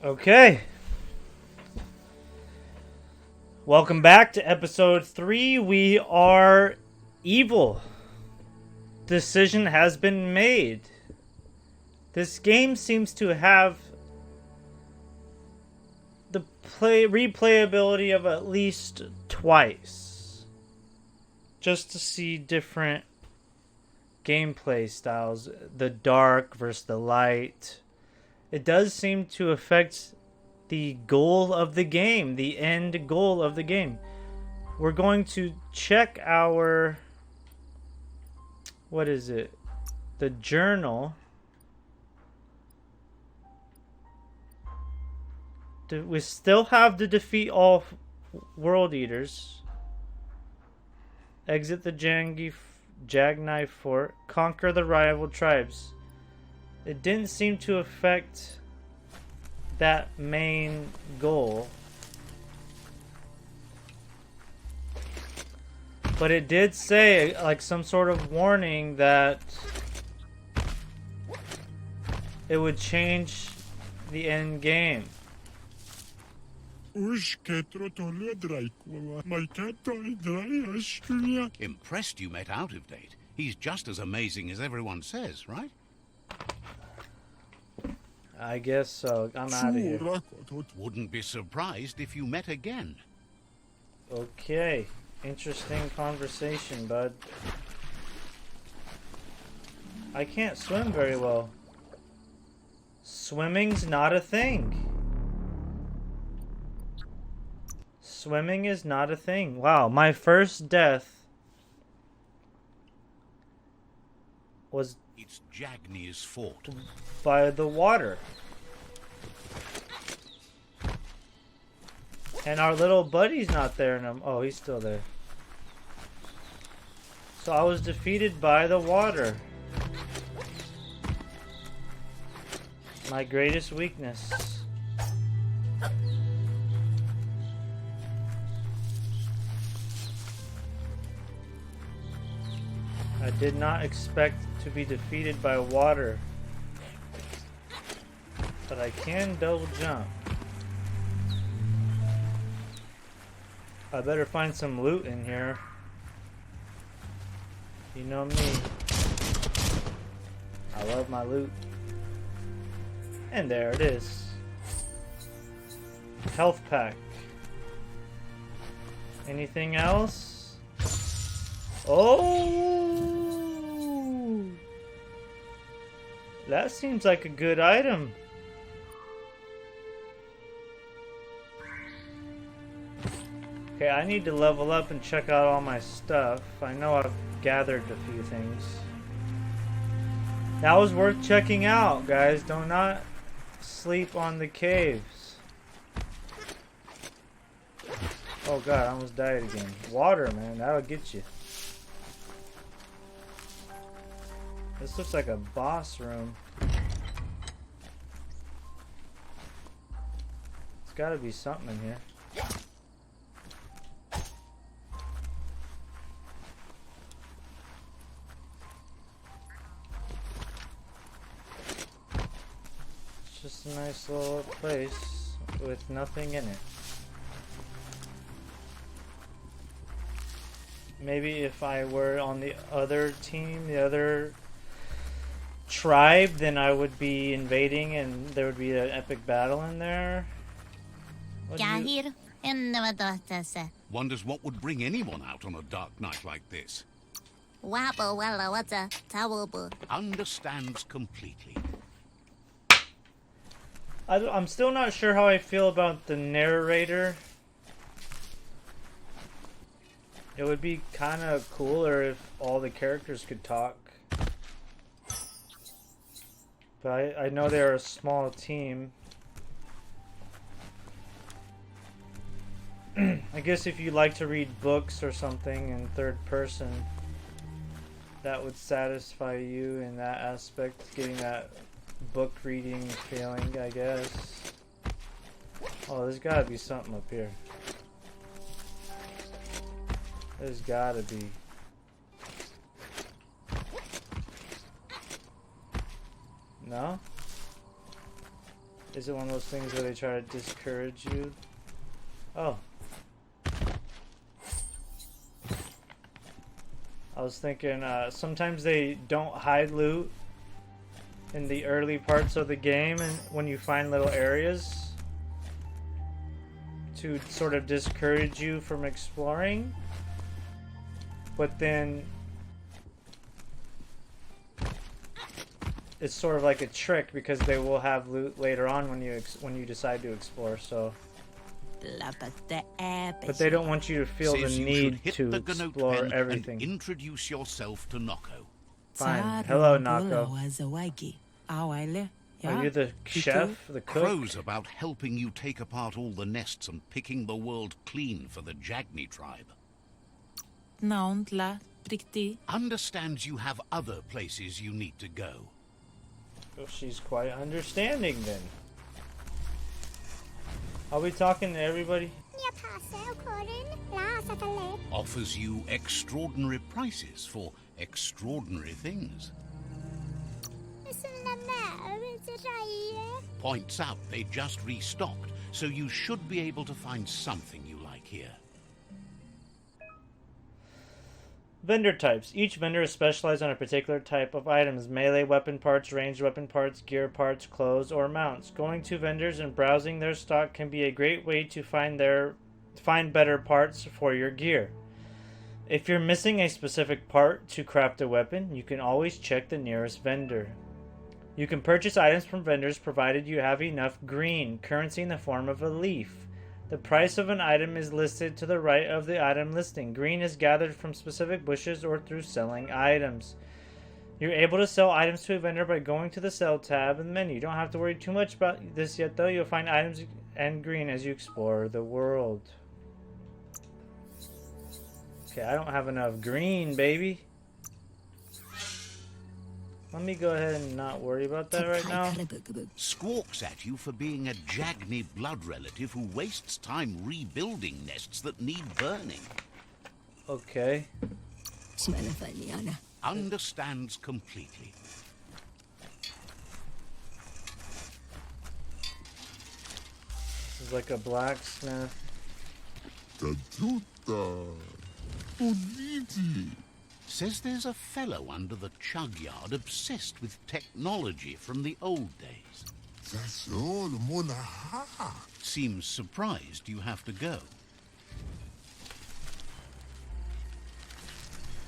Okay. Welcome back to episode 3. We are evil. Decision has been made. This game seems to have the replayability of at least twice. Just to see different gameplay styles. The dark versus the light. It does seem to affect the goal of the game, the end goal of the game. We're going to check our, what is it? The journal. We still have to defeat all world eaters. Exit the Jagnai fort. Conquer the rival tribes. It didn't seem to affect that main goal. But it did say, like, some sort of warning that it would change the end game. Impressed you met out of date. He's just as amazing as everyone says, right? I guess so. I'm out of here. Wouldn't be surprised if you met again. Okay. Interesting conversation, bud. I can't swim very well. Swimming's not a thing. Swimming is not a thing. Wow, my first death was... It's Jagnir's fort. By the water. And our little buddy's not there. Oh, he's still there. So I was defeated by the water. My greatest weakness. I did not expect to be defeated by water. But I can double jump. I better find some loot in here. You know me. I love my loot. And there it is. Health pack. Anything else? Oh! That seems like a good item. Okay, I need to level up and check out all my stuff. I know I've gathered a few things. That was worth checking out, guys. Do not sleep on the caves. Oh god, I almost died again. Water, man, that'll get you. This looks like a boss room. There's gotta be something in here. Just a nice little place with nothing in it. Maybe if I were on the other team, the other tribe, then I would be invading and there would be an epic battle in there. Wonders what would bring anyone out on a dark night like this. Understands completely. I'm still not sure how I feel about the narrator. It would be kind of cooler if all the characters could talk. But I know they're a small team. I guess if you like to read books or something in third person, that would satisfy you in that aspect, getting that book reading feeling, I guess. Oh, there's gotta be something up here. There's gotta be. No? Is it one of those things where they try to discourage you? Oh. I was thinking, sometimes they don't hide loot in the early parts of the game, and when you find little areas to sort of discourage you from exploring. But then it's sort of like a trick because they will have loot later on when you decide to explore. So, but they don't want you to feel the need to explore everything. And introduce yourself to Noko. Fine. Hello, Nako. Are you the chef, the cook? Crows about helping you take apart all the nests and picking the world clean for the Jagni tribe. Understands you have other places you need to go. Oh, she's quite understanding then. Are we talking to everybody? Offers you extraordinary prices for extraordinary things. Points out they just restocked, so you should be able to find something you like here. Vendor types. Each vendor is specialized on a particular type of items: melee weapon parts, ranged weapon parts, gear parts, clothes, or mounts. Going to vendors and browsing their stock can be a great way to find better parts for your gear. If you're missing a specific part to craft a weapon, you can always check the nearest vendor. You can purchase items from vendors provided you have enough green, currency in the form of a leaf. The price of an item is listed to the right of the item listing. Green is gathered from specific bushes or through selling items. You're able to sell items to a vendor by going to the sell tab in the menu. You don't have to worry too much about this yet though. You'll find items and green as you explore the world. Okay, I don't have enough green, baby. Let me go ahead and not worry about that right now. Squawks at you for being a Jagni blood relative who wastes time rebuilding nests that need burning. Okay. Understands completely. This is like a blacksmith. Says there's a fellow under the chug yard obsessed with technology from the old days. Seems surprised you have to go.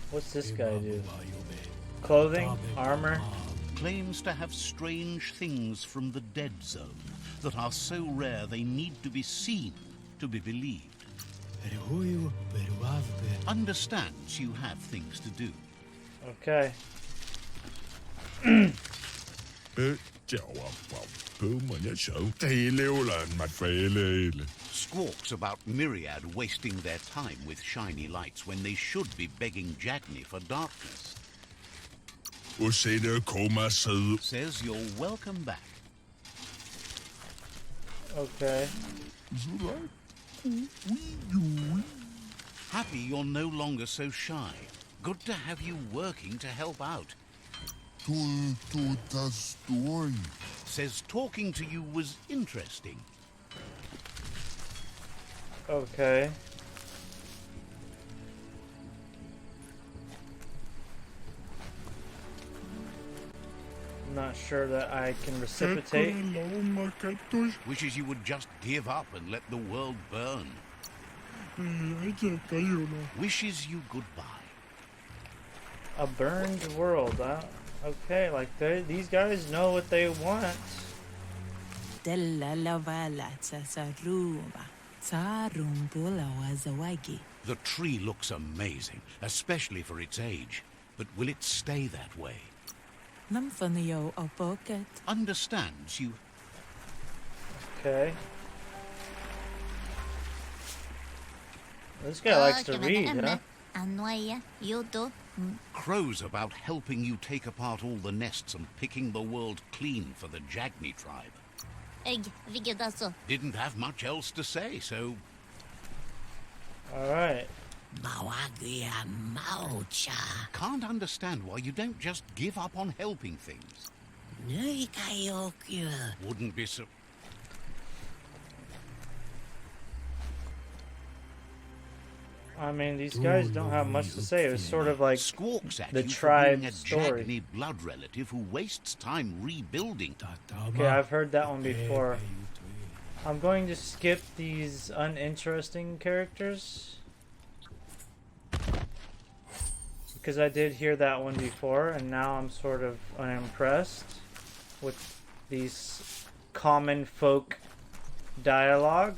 What's this guy do? Clothing? Armor? Claims to have strange things from the dead zone that are so rare they need to be seen to be believed. Understands you have things to do. Okay. Squawks about Myriad wasting their time with shiny lights when they should be begging Jagni for darkness. Says you're welcome back. Okay. Happy you're no longer so shy. Good to have you working to help out. Says talking to you was interesting. Okay. I'm not sure that I can reciprocate. Wishes you would just give up and let the world burn. Wishes you goodbye. A burned world, huh? Okay, like these guys know what they want. The tree looks amazing, especially for its age. But will it stay that way? Understands you. Okay. This guy likes to read, huh? Crows about helping you take apart all the nests and picking the world clean for the Jagni tribe. Didn't have much else to say, so... Alright. Can't understand why you don't just give up on helping things. Wouldn't be so... I mean, these guys don't have much to say. It was sort of like Squawks at the you for being tribe a story. Jagni blood relative who wastes time rebuilding. Okay, I've heard that one before. I'm going to skip these uninteresting characters because I did hear that one before, and now I'm sort of unimpressed with these common folk dialogue.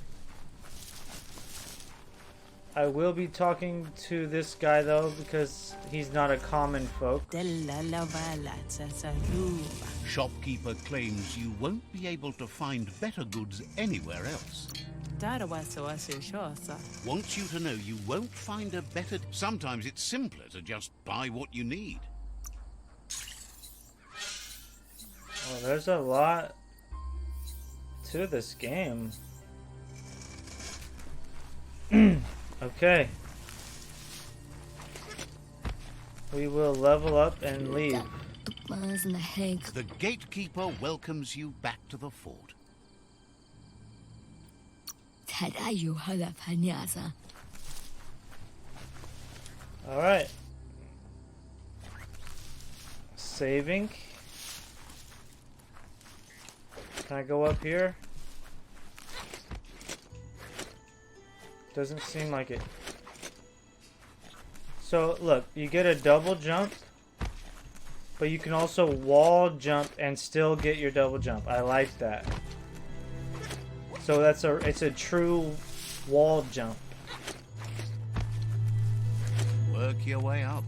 I will be talking to this guy though because he's not a common folk. Shopkeeper claims you won't be able to find better goods anywhere else. Wants you to know you won't find a better... Sometimes it's simpler to just buy what you need. Well, there's a lot to this game. Okay. We will level up and leave. The gatekeeper welcomes you back to the fort. Alright. Saving. Can I go up here? Doesn't seem like it. So, look, you get a double jump, but you can also wall jump and still get your double jump. I like that. So it's a true wall jump. Work your way up.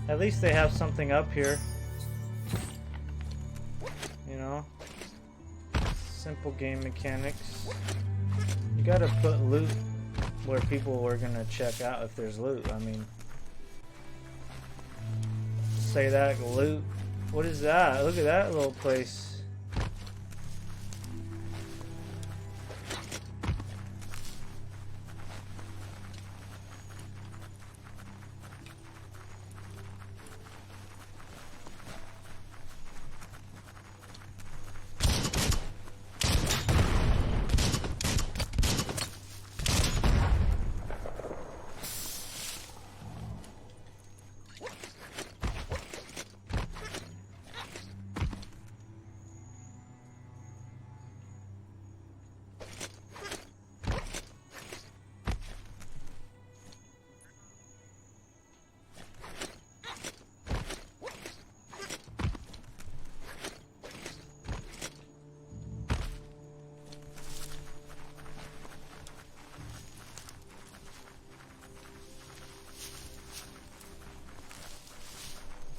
At least they have something up here. You know? Simple game mechanics. You gotta put loot where people are gonna check out if there's loot. I mean, say that loot. What is that? Look at that little place.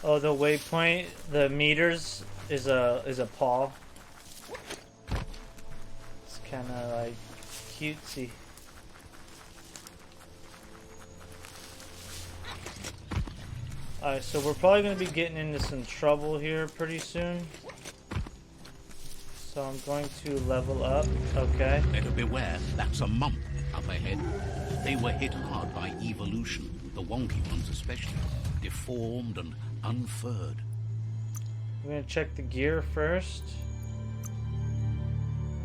Oh, the waypoint, the meters is a paw. It's kind of like cutesy. Alright, so we're probably going to be getting into some trouble here pretty soon. So I'm going to level up. Okay. Better beware, that's a mump up ahead. They were hit hard by evolution, the wonky ones especially, deformed and unfurred. I'm going to check the gear first.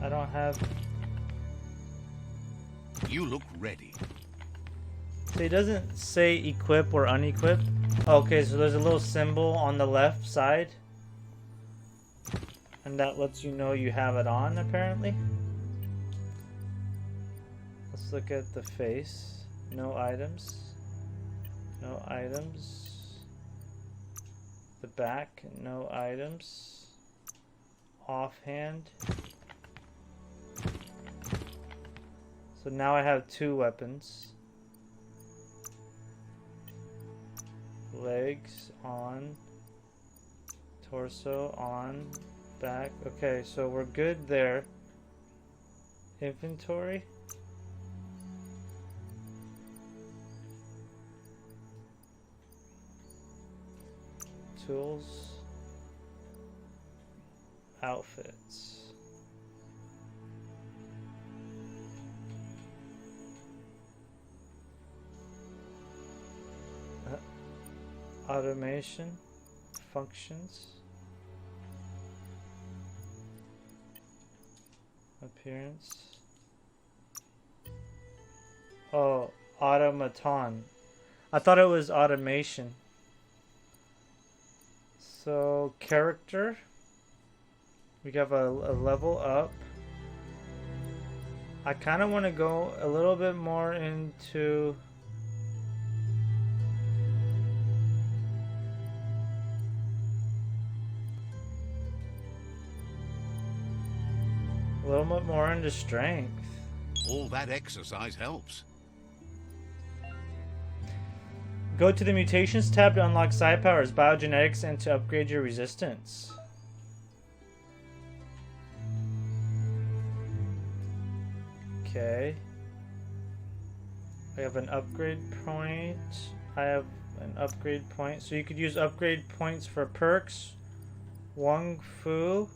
I don't have... You look ready. So it doesn't say equip or unequip. Okay, so there's a little symbol on the left side. And that lets you know you have it on, apparently. Let's look at the face. No items. No items. The back, no items. Offhand. So now I have 2 weapons. Legs on. Torso on. Back. Okay, so we're good there. Inventory. Tools. Outfits. Automation. Functions. Appearance. Oh, automaton. I thought it was automation. So, character. We have a level up. I kind of want to go a little bit more into... a little bit more into strength. All that exercise helps. Go to the Mutations tab to unlock side powers, biogenetics, and to upgrade your resistance. Okay. I have an upgrade point. I have an upgrade point. So you could use upgrade points for perks. Wong Fu.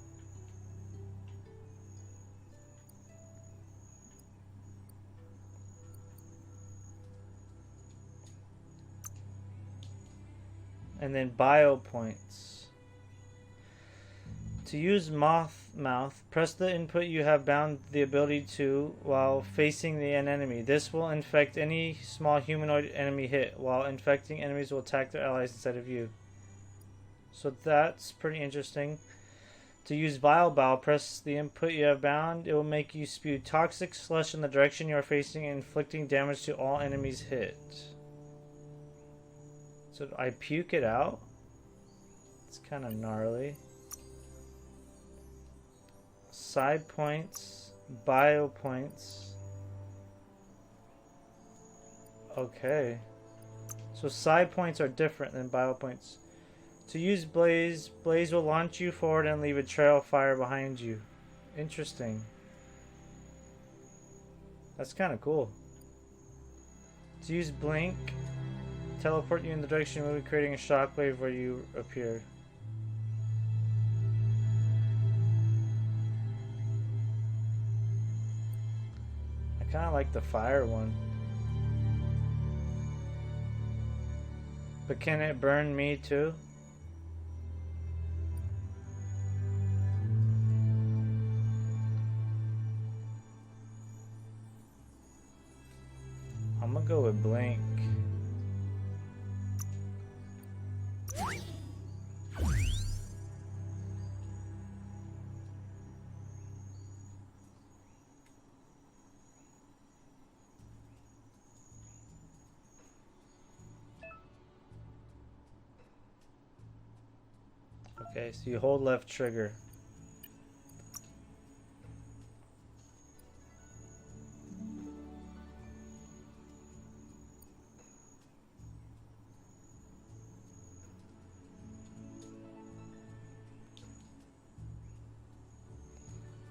And then bio points. To use Moth Mouth, press the input you have bound the ability to while facing an enemy. This will infect any small humanoid enemy hit, while infecting enemies will attack their allies instead of you. So that's pretty interesting. To use Vile Bow, press the input you have bound. It will make you spew toxic slush in the direction you are facing, inflicting damage to all enemies hit. So I puke it out. It's kind of gnarly. Side points, bio points. Okay. So side points are different than bio points. To use Blaze, Blaze will launch you forward and leave a trail of fire behind you. Interesting. That's kind of cool. To use Blink, teleport you in the direction you move, creating a shockwave where you appear. I kind of like the fire one. But can it burn me too? I'm gonna go with Blink. Okay, so you hold left trigger.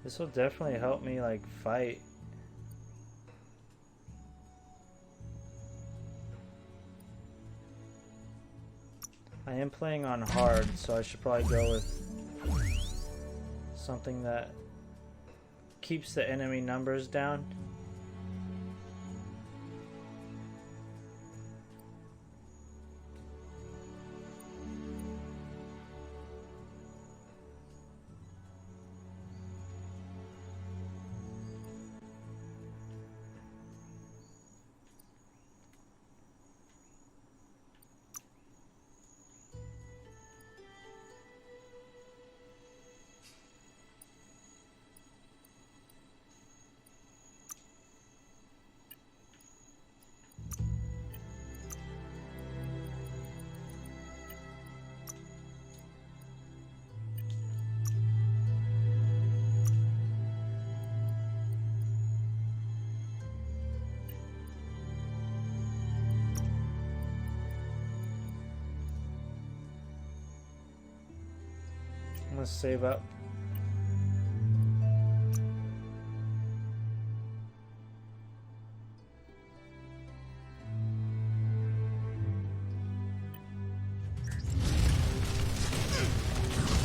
This will definitely help me like fight. I am playing on hard, so I should probably go with something that keeps the enemy numbers down. I'm gonna save up.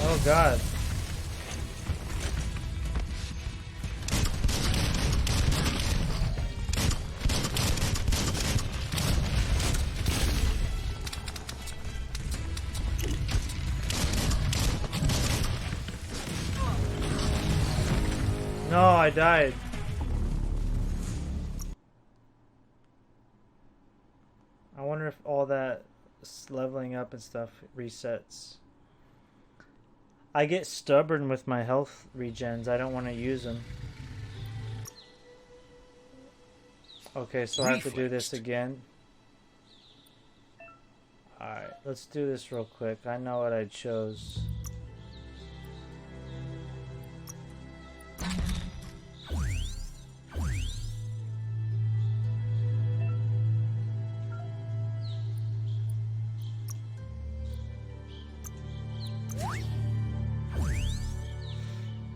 Oh God. No, I died. I wonder if all that leveling up and stuff resets. I get stubborn with my health regens. I don't want to use them. Okay, so I have to do this again. Alright, let's do this real quick. I know what I chose.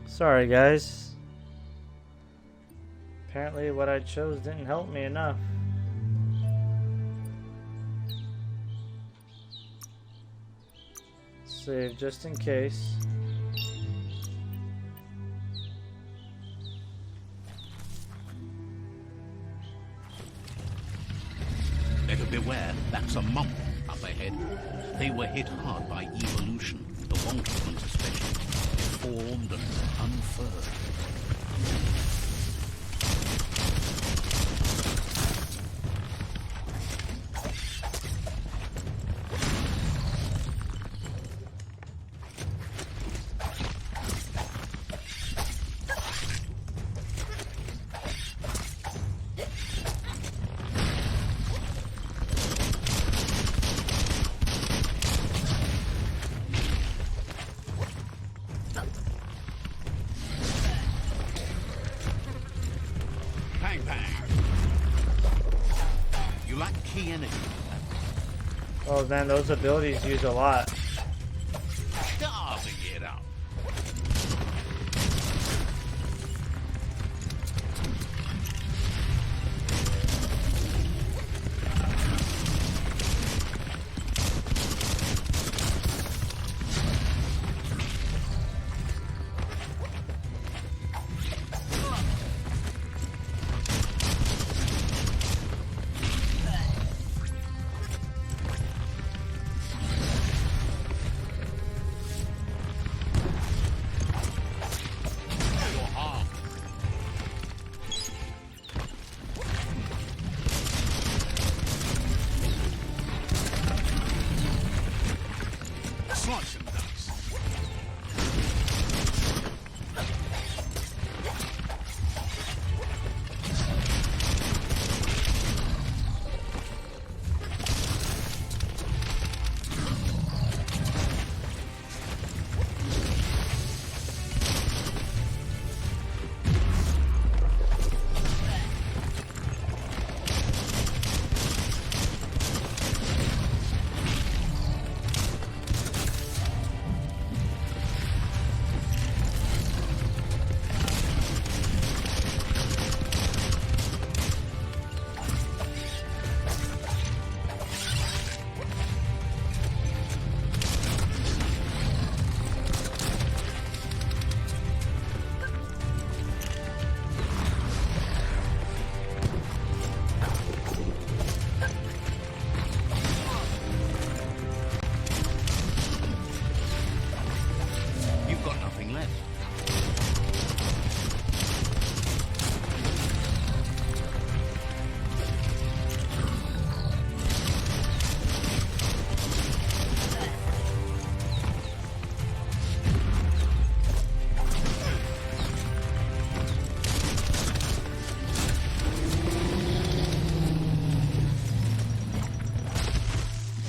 Sorry, guys. Apparently what I chose didn't help me enough. Save just in case. Better beware, that's a mump up ahead. They were hit hard by evolution, the wonky ones especially, deformed and unfurled. Oh man, those abilities use a lot. Doesn't get up.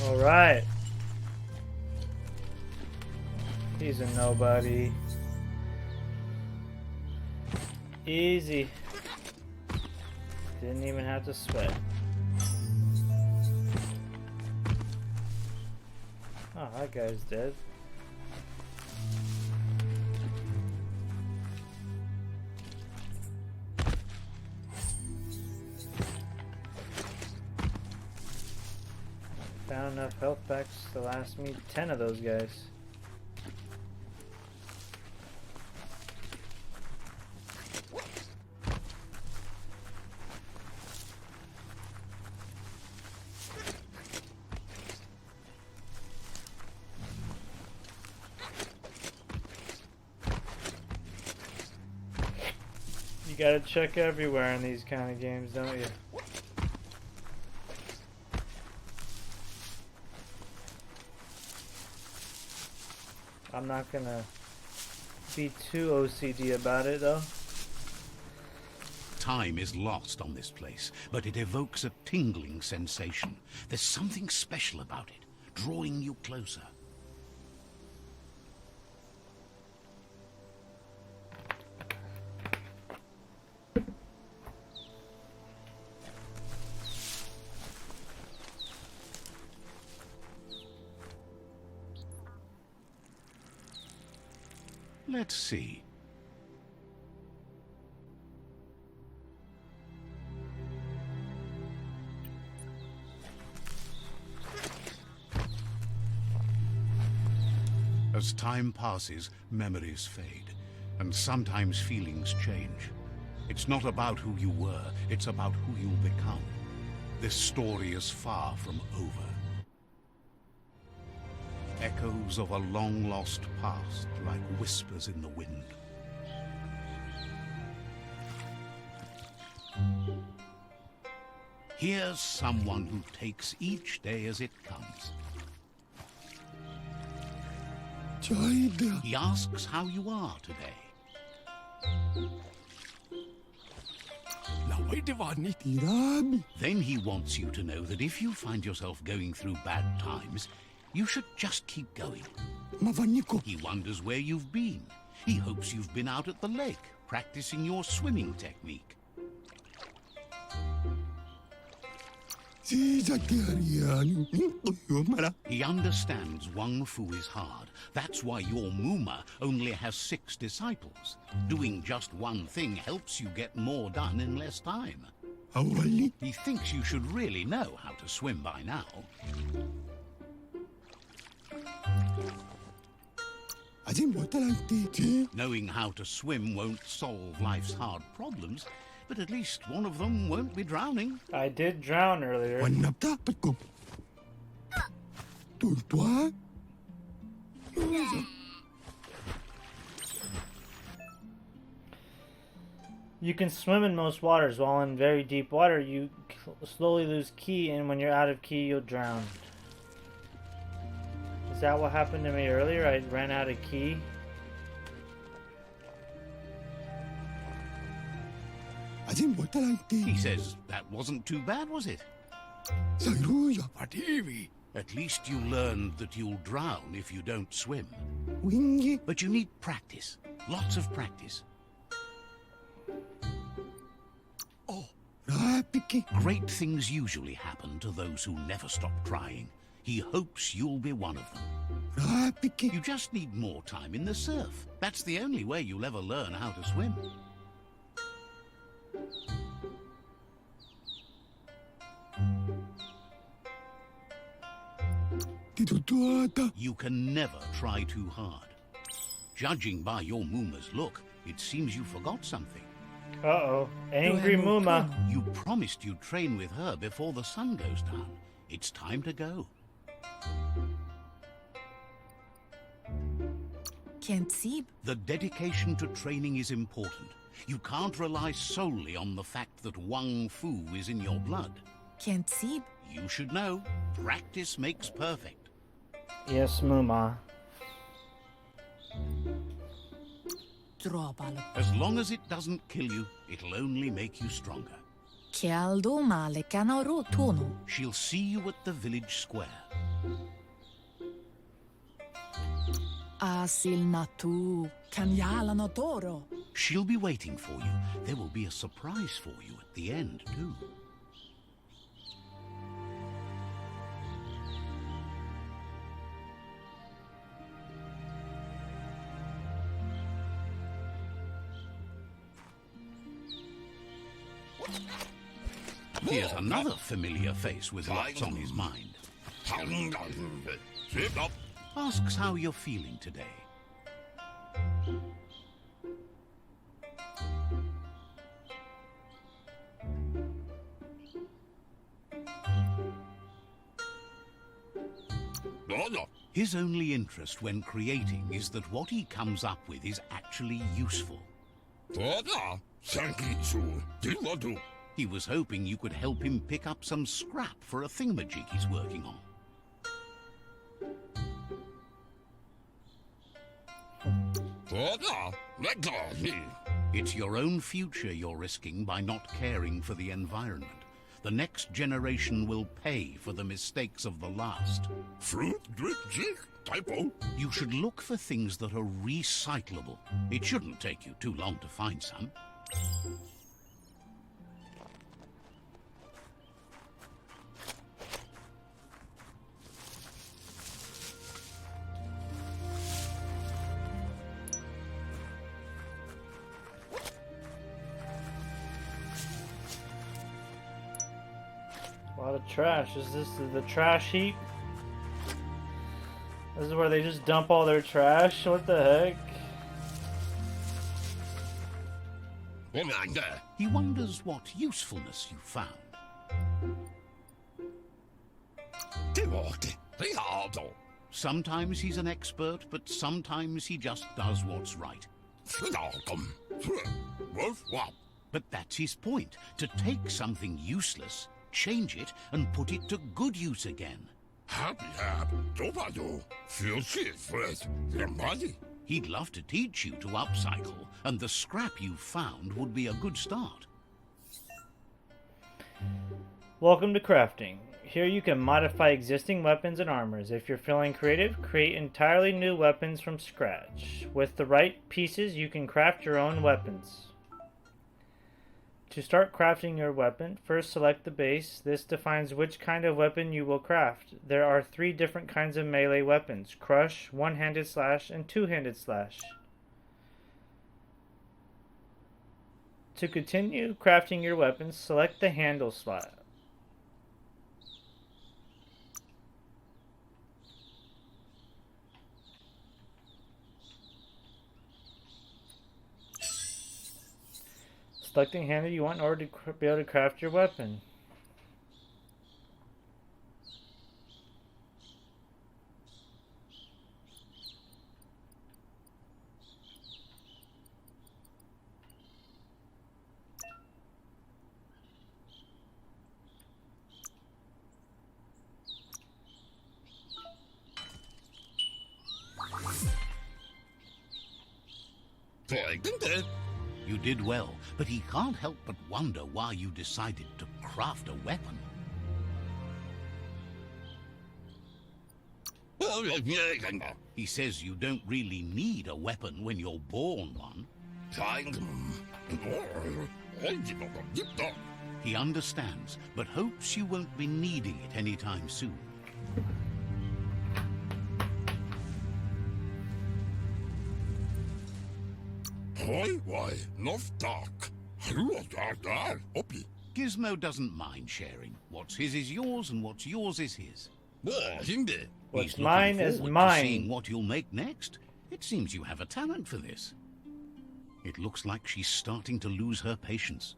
Alright. He's a nobody. Easy. Didn't even have to sweat. Oh, that guy's dead. Found enough health packs to last me 10 of those guys. gotta check everywhere in these kind of games, don't you? I'm not gonna be too OCD about it, though. Time is lost on this place, but it evokes a tingling sensation. There's something special about it, drawing you closer. Let's see. As time passes, memories fade, and sometimes feelings change. It's not about who you were, it's about who you'll become. This story is far from over. Echoes of a long-lost past, like whispers in the wind. Here's someone who takes each day as it comes. He asks how you are today. Then he wants you to know that if you find yourself going through bad times, you should just keep going. He wonders where you've been. He hopes you've been out at the lake, practicing your swimming technique. He understands Wang Fu is hard. That's why your Muma only has 6 disciples. Doing just one thing helps you get more done in less time. He thinks you should really know how to swim by now. Knowing how to swim won't solve life's hard problems, but at least one of them won't be drowning. I did drown earlier. You can swim in most waters, while in very deep water you slowly lose ki, and when you're out of ki you'll drown. Is that what happened to me earlier? I ran out of ki. He says that wasn't too bad, was it? At least you learned that you'll drown if you don't swim. But you need practice. Lots of practice. Great things usually happen to those who never stop trying. He hopes you'll be one of them. You just need more time in the surf. That's the only way you'll ever learn how to swim. You can never try too hard. Judging by your Muma's look, it seems you forgot something. Uh-oh. Angry Muma. You promised you'd train with her before the sun goes down. It's time to go. Can't see. The dedication to training is important. You can't rely solely on the fact that Wang Fu is in your blood. Can't see. You should know, practice makes perfect. Yes, Muma. As long as it doesn't kill you, it'll only make you stronger. She'll see you at the village square. She'll be waiting for you. There will be a surprise for you at the end, too. Here's another familiar face with lots on his mind. Asks how you're feeling today. His only interest when creating is that what he comes up with is actually useful. He was hoping you could help him pick up some scrap for a thingamajig he's working on. It's your own future you're risking by not caring for the environment. The next generation will pay for the mistakes of the last. You should look for things that are recyclable. It shouldn't take you too long to find some. A lot of trash. Is this the trash heap? This is where they just dump all their trash? What the heck? He wonders what usefulness you found. Sometimes he's an expert, but sometimes he just does what's right. But that's his point, to take something useless, change it, and put it to good use again. He'd love to teach you to upcycle, and the scrap you found would be a good start. Welcome to crafting. Here you can modify existing weapons and armors. If you're feeling creative, create entirely new weapons from scratch. With the right pieces, you can craft your own weapons. To start crafting your weapon, first select the base. This defines which kind of weapon you will craft. There are 3 different kinds of melee weapons: crush, one-handed slash, and two-handed slash. To continue crafting your weapons, select the handle slot. Selecting handle you want in order to be able to craft your weapon. You did well, but he can't help but wonder why you decided to craft a weapon. He says you don't really need a weapon when you're born one. He understands, but hopes you won't be needing it anytime soon. Gizmo doesn't mind sharing. What's his is yours, and what's yours is his. What's mine is mine. Seeing what you'll make next. It seems you have a talent for this. It looks like she's starting to lose her patience.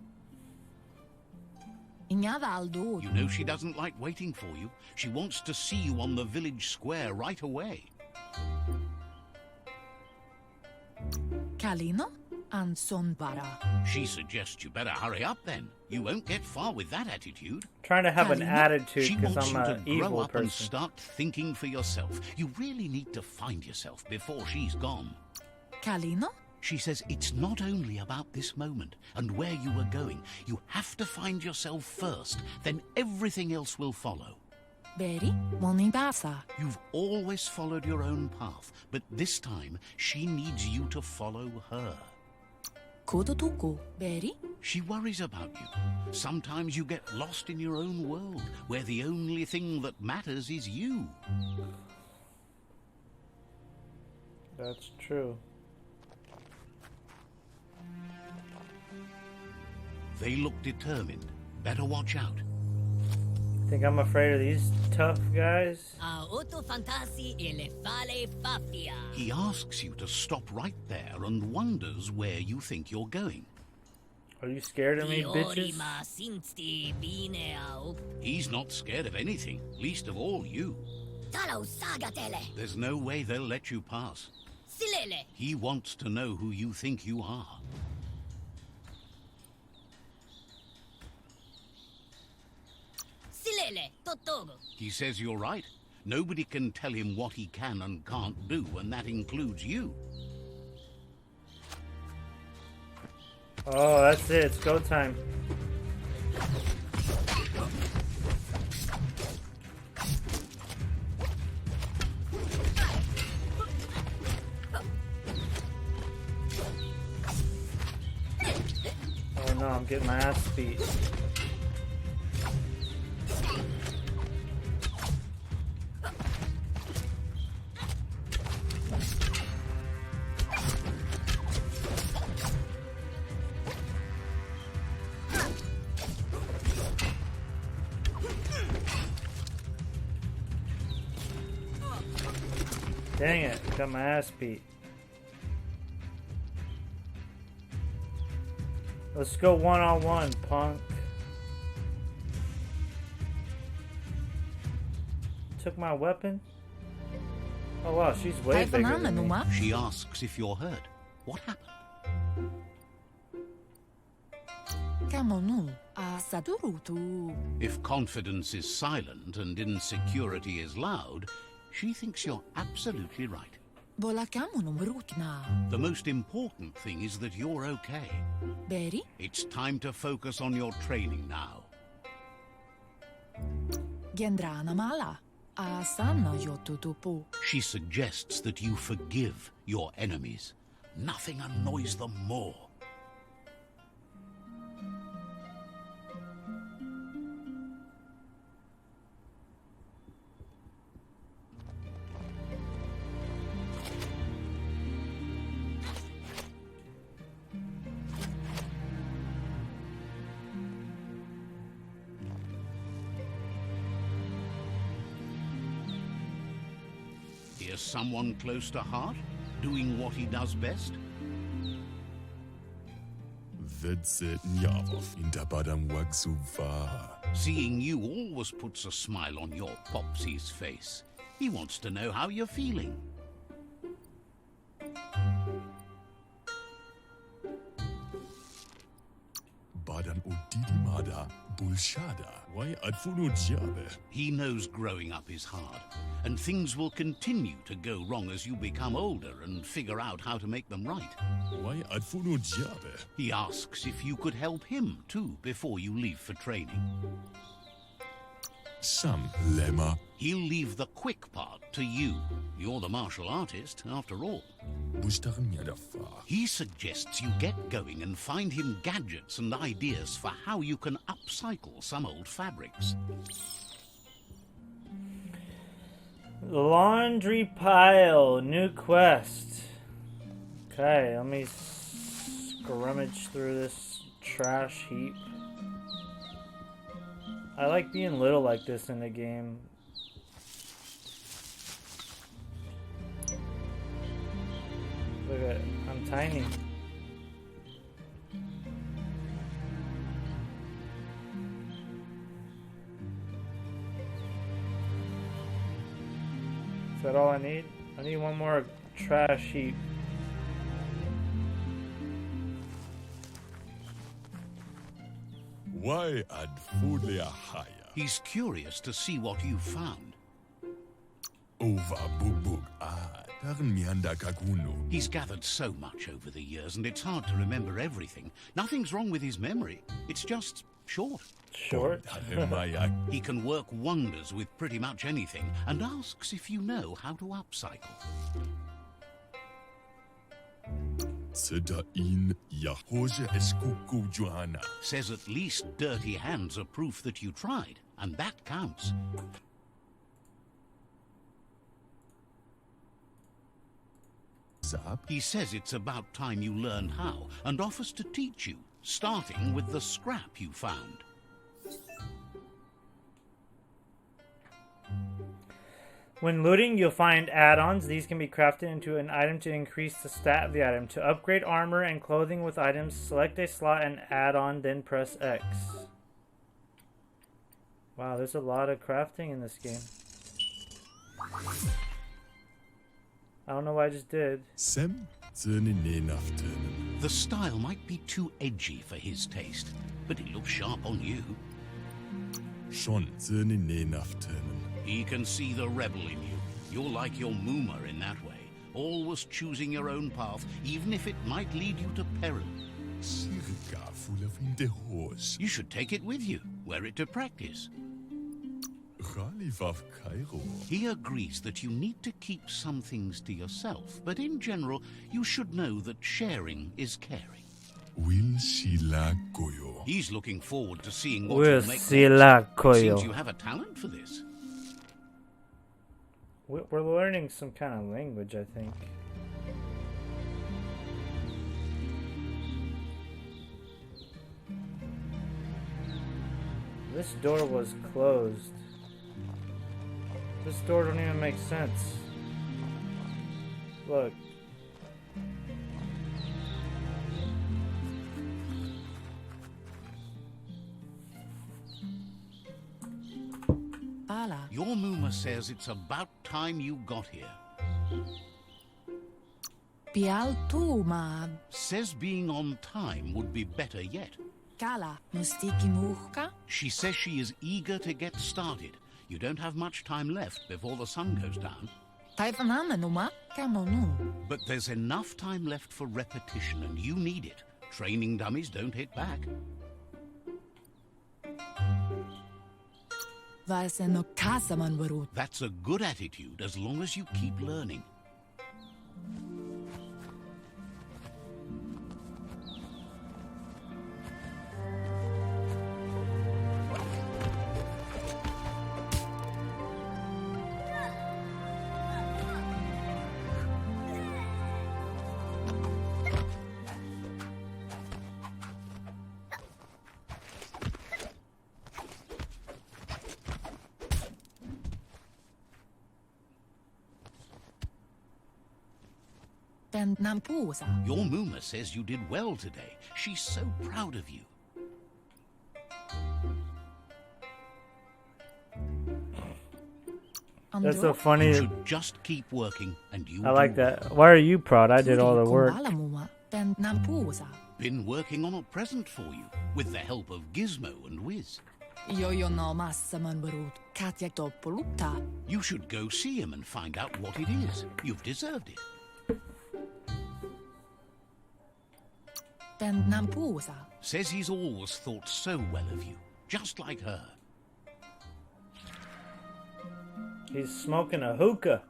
You know she doesn't like waiting for you. She wants to see you on the village square right away. Kalino Ansonbara. She suggests you better hurry up then. You won't get far with that attitude. Trying to have an attitude She because wants I'm you to an grow evil up and person. start thinking for yourself. You really need to find yourself before she's gone. Kalino? She says it's not only about this moment and where you are going. You have to find yourself first, then everything else will follow. Beri Monibasa. You've always followed your own path, but this time she needs you to follow her. Kodotuku. Beri? She worries about you. Sometimes you get lost in your own world, where the only thing that matters is you. That's true. They look determined. Better watch out. Think I'm afraid of these tough guys? He asks you to stop right there and wonders where you think you're going. Are you scared of me, bitches? He's not scared of anything, least of all you. There's no way they'll let you pass. He wants to know who you think you are. He says you're right. Nobody can tell him what he can and can't do, and that includes you. Oh, that's it. It's go time. Oh no, I'm getting my ass beat. Dang it, got my ass beat. Let's go one-on-one, punk. Took my weapon? Oh wow, she's way bigger than me. She asks if you're hurt. What happened? If confidence is silent and insecurity is loud, she thinks you're absolutely right. The most important thing is that you're okay. Beri? It's time to focus on your training now. Gendrana mala. Asana yotutupu. She suggests that you forgive your enemies. Nothing annoys them more. Here's someone close to heart, doing what he does best. Seeing you always puts a smile on your Popsy's face. He wants to know how you're feeling. He knows growing up is hard, and things will continue to go wrong as you become older and figure out how to make them right. He asks if you could help him too before you leave for training. He'll leave the quick part to you. You're the martial artist, after all. He suggests you get going and find him gadgets and ideas for how you can upcycle some old fabrics. Laundry pile, new quest. Okay, let me scrummage through this trash heap. I like being little like this in the game. Look at it, I'm tiny. Is that all I need? I need one more trash heap. Why add foodlia higher? He's curious to see what you found. Over bug darin mianda kaguno. He's gathered so much over the years, and it's hard to remember everything. Nothing's wrong with his memory. It's just short. Short? He can work wonders with pretty much anything, and asks if you know how to upcycle. Says at least dirty hands are proof that you tried, and that counts. He says it's about time you learn how, and offers to teach you, starting with the scrap you found. When looting, you'll find add-ons. These can be crafted into an item to increase the stat of the item. To upgrade armor and clothing with items, select a slot and add-on, then press X. Wow, there's a lot of crafting in this game. I don't know what I just did. The style might be too edgy for his taste, but it looks sharp on you. Schon zöni nenaftönen. He can see the rebel in you. You're like your Mooma in that way, always choosing your own path, even if it might lead you to peril. Sirika full of in the horse. You should take it with you, wear it to practice. Ralivav Cairo. He agrees that you need to keep some things to yourself, but in general, you should know that sharing is caring. Will Sila Goyo. He's looking forward to seeing what We'll you make see next. la Seems koyo. you have a talent for this. We're learning some kind of language, I think. This door was closed. This door don't even make sense. Look. Ala. Your Mooma says it's about time you got here. Pial tu ma. Says being on time would be better yet. Kala. Mustiki muhka. She says she is eager to get started. You don't have much time left before the sun goes down. Taifanana numa. Kamonu. But there's enough time left for repetition, and you need it. Training dummies don't hit back. Vaiseno kasaman varut. That's a good attitude as long as you keep learning. Ben nampusa. Your Mooma says you did well today. She's so proud of you. That's Andro. so You funny. should just keep working, and you I like do well. that. Why are you proud? I did all the work. Kumbala mua. Ben nampusa. Been working on a present for you, with the help of Gizmo and Wiz. Yo no massaman varut. Katya topolupta. You should go see him and find out what it is. You've deserved it. Ben nampusa. Says he's always thought so well of you, just like her. He's smoking a hookah.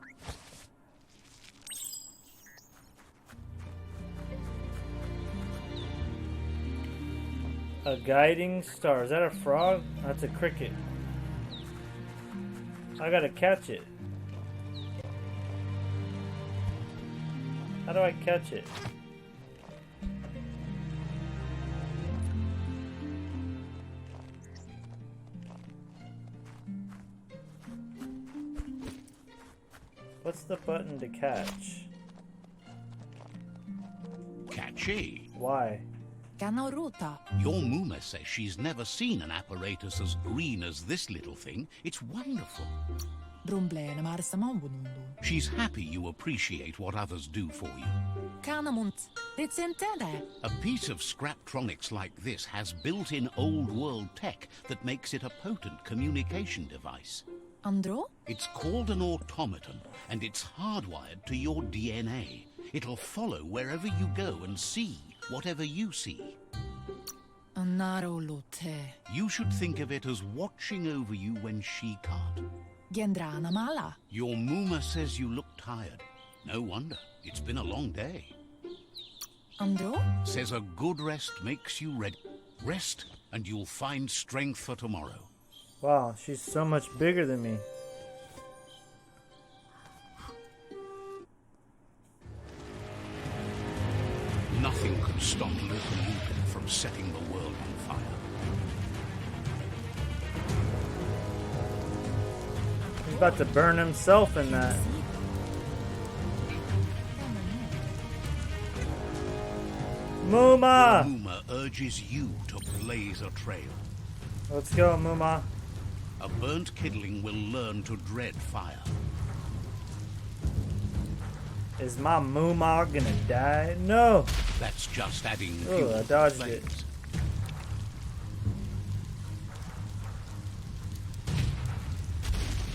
A guiding star. Is that a frog? That's a cricket. I gotta catch it. How do I catch it? What's the button to catch? Catchy. Why? Kanoruta. Your Mooma says she's never seen an apparatus as green as this little thing. It's wonderful. Brumblene marsaman vunundu. She's happy you appreciate what others do for you. Kanamunt. Ritsentede. A piece of Scraptronics like this has built-in old-world tech that makes it a potent communication device. Andro. It's called an automaton, and it's hardwired to your DNA. It'll follow wherever you go and see whatever you see. Narolute. You should think of it as watching over you when she can't. Gendrana mala. Your Mooma says you look tired. No wonder. It's been a long day. Andro. Says a good rest makes you ready. Rest, and you'll find strength for tomorrow. Wow, she's so much bigger than me. Nothing could stop Biomutant from setting the world on fire. He's about to burn himself in that. Mooma! Mooma urges you to blaze a trail. Let's go, Mooma. A burnt kidling will learn to dread fire. Is my Mooma gonna die? No! That's just adding Ooh, fuel I to dodged the it. flames.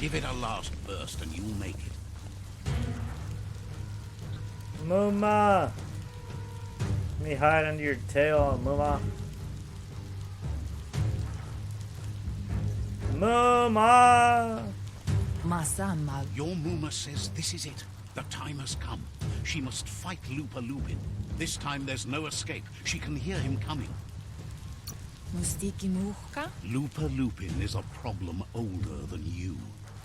Give it a last burst and you'll make it. Muma! Let me hide under your tail, Muma. Muma! Masammal. Your Muma says this is it. The time has come. She must fight Lupa Lupin. This time there's no escape. She can hear him coming. Mustiki muhka? Lupa Lupin is a problem older than you.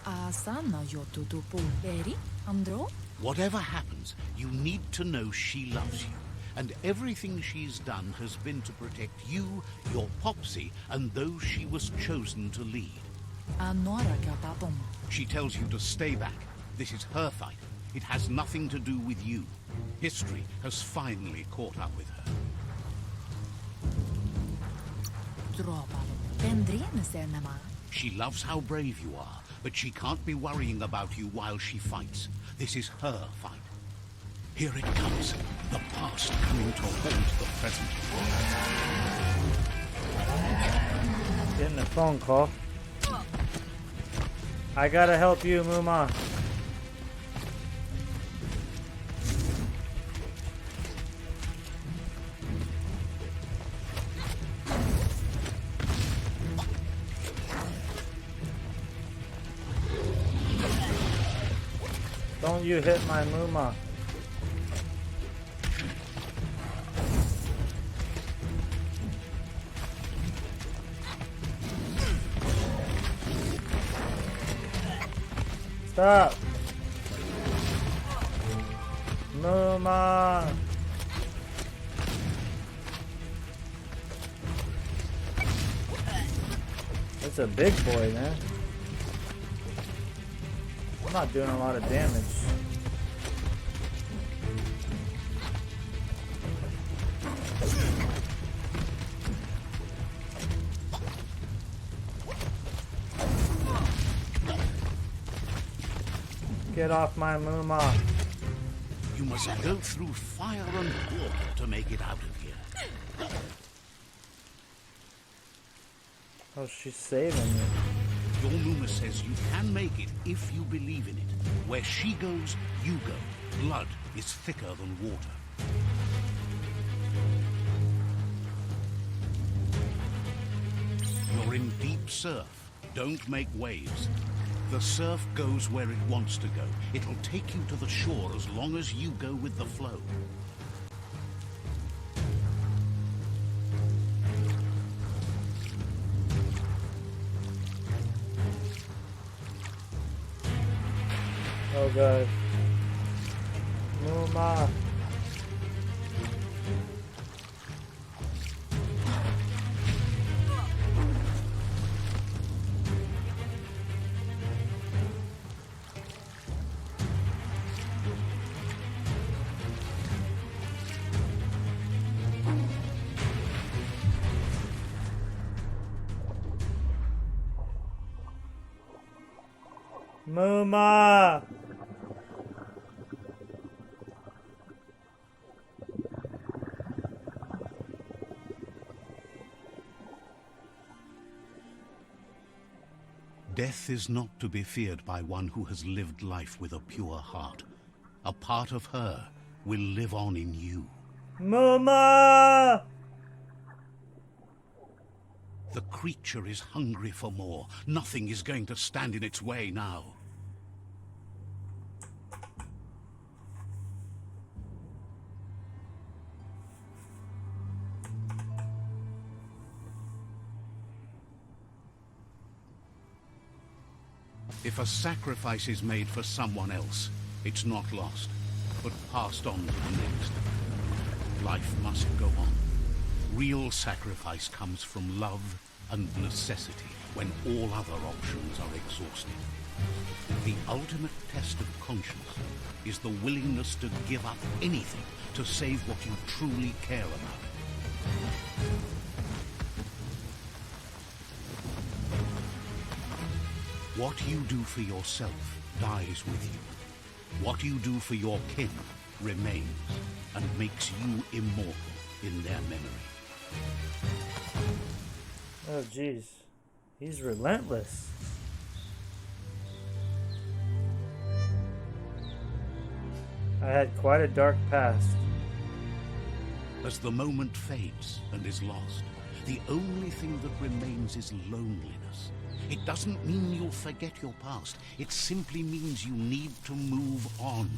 Asana yotutupu. Beri? Andro? Whatever happens, you need to know she loves you. And everything she's done has been to protect you, your Popsy, and those she was chosen to lead. Anora kapapom. She tells you to stay back. This is her fight. It has nothing to do with you. History has finally caught up with her. Dropalo. Pendrene senama. She loves how brave you are, but she can't be worrying about you while she fights. This is her fight. Here it comes. The past coming to haunt the present. Getting a phone call. I gotta help you, Muma. Don't you hit my Muma. Stop! Muma! It's a big boy, man. I'm not doing a lot of damage. Get off my Muma. You must go through fire and water to make it out of here. Oh, she's saving me. Your Muma says you can make it if you believe in it. Where she goes, you go. Blood is thicker than water. You're in deep surf. Don't make waves. The surf goes where it wants to go. It'll take you to the shore as long as you go with the flow. Oh god. Muma. Muma! Death is not to be feared by one who has lived life with a pure heart. A part of her will live on in you. Muma! The creature is hungry for more. Nothing is going to stand in its way now. If a sacrifice is made for someone else, it's not lost, but passed on to the next. Life must go on. Real sacrifice comes from love and necessity when all other options are exhausted. The ultimate test of conscience is the willingness to give up anything to save what you truly care about. What you do for yourself dies with you. What you do for your kin remains and makes you immortal in their memory. Oh jeez. He's relentless. I had quite a dark past. As the moment fades and is lost, the only thing that remains is loneliness. It doesn't mean you'll forget your past. It simply means you need to move on.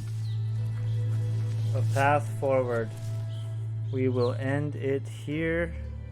A path forward. We will end it here.